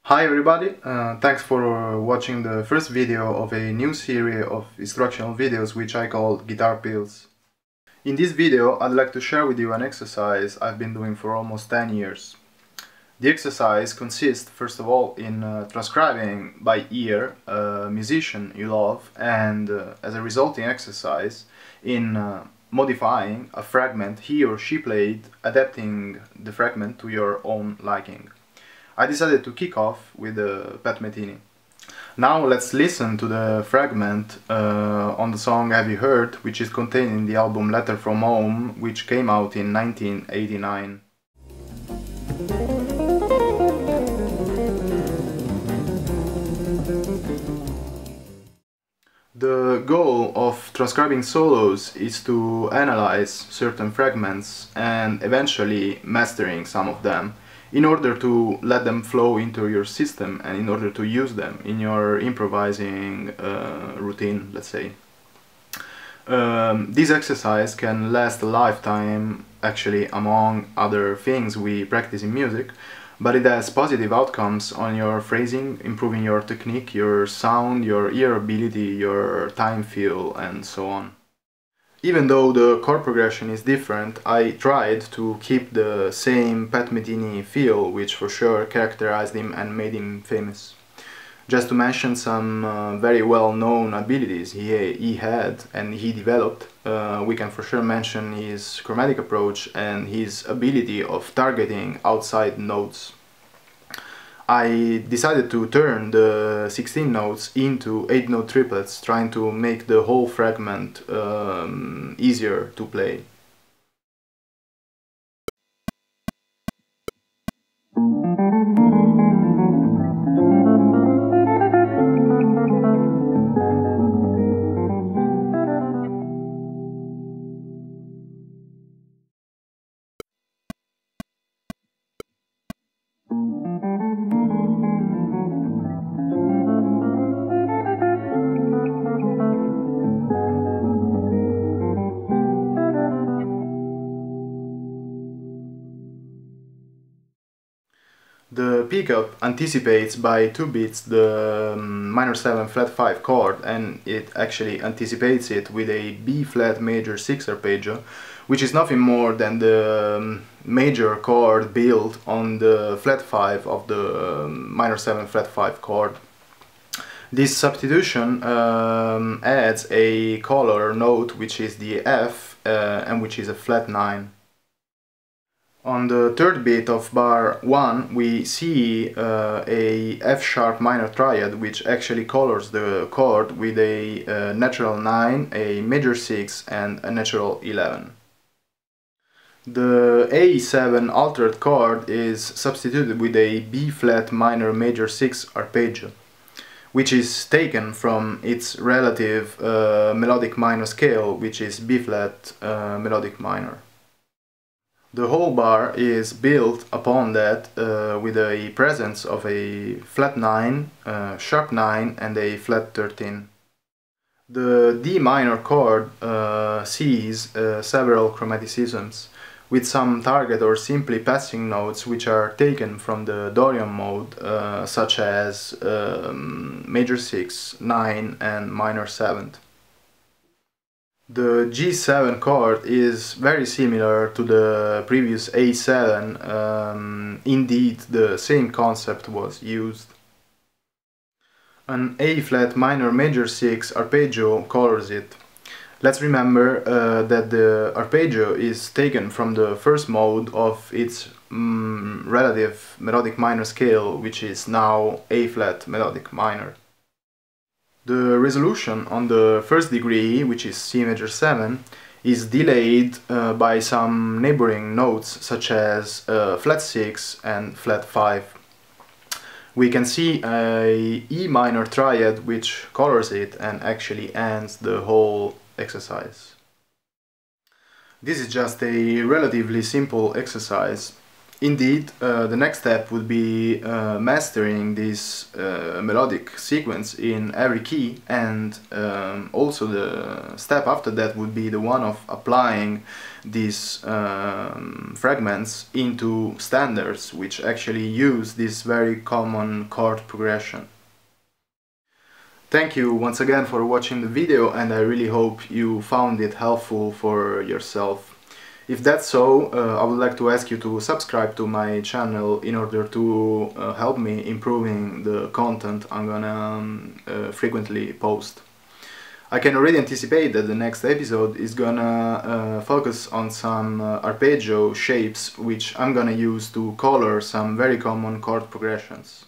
Hi everybody, thanks for watching the first video of a new series of instructional videos which I call Guitar Pills. In this video I'd like to share with you an exercise I've been doing for almost 10 years. The exercise consists first of all in transcribing by ear a musician you love and as a resulting exercise in modifying a fragment he or she played, adapting the fragment to your own liking. I decided to kick off with Pat Metheny. Now let's listen to the fragment on the song Have You Heard, which is contained in the album Letter From Home, which came out in 1989. The goal of transcribing solos is to analyze certain fragments and eventually mastering some of them, in order to let them flow into your system and in order to use them in your improvising routine, let's say. This exercise can last a lifetime, actually, among other things we practice in music, but it has positive outcomes on your phrasing, improving your technique, your sound, your ear ability, your time feel, and so on. Even though the chord progression is different, I tried to keep the same Pat Metheny feel, which for sure characterized him and made him famous. Just to mention some very well-known abilities he had and he developed, we can for sure mention his chromatic approach and his ability of targeting outside notes. I decided to turn the 16 notes into 8-note triplets, trying to make the whole fragment easier to play. The pickup anticipates by 2 beats the minor 7 flat 5 chord, and it actually anticipates it with a B flat major 6 arpeggio, which is nothing more than the major chord built on the flat 5 of the minor 7 flat 5 chord. This substitution adds a color note, which is the F and which is a flat 9. On the third beat of bar 1 we see a F sharp minor triad, which actually colors the chord with a natural 9, a major 6 and a natural 11. The A7 altered chord is substituted with a B flat minor major 6 arpeggio, which is taken from its relative melodic minor scale, which is B flat melodic minor. The whole bar is built upon that with a presence of a flat 9, sharp 9 and a flat 13. The D minor chord sees several chromaticisms, with some target or simply passing notes which are taken from the Dorian mode, such as major 6, 9 and minor 7th. The G7 chord is very similar to the previous A7, indeed the same concept was used. An A flat minor major 6 arpeggio colors it. Let's remember that the arpeggio is taken from the first mode of its relative melodic minor scale, which is now A flat melodic minor. The resolution on the first degree, which is C major 7, is delayed by some neighboring notes such as flat 6 and flat 5. We can see a E minor triad which colors it and actually ends the whole exercise. This is just a relatively simple exercise. Indeed, the next step would be mastering this melodic sequence in every key, and also the step after that would be the one of applying these fragments into standards which actually use this very common chord progression. Thank you once again for watching the video, and I really hope you found it helpful for yourself. If that's so, I would like to ask you to subscribe to my channel in order to help me improving the content I'm gonna frequently post. I can already anticipate that the next episode is gonna focus on some arpeggio shapes which I'm gonna use to color some very common chord progressions.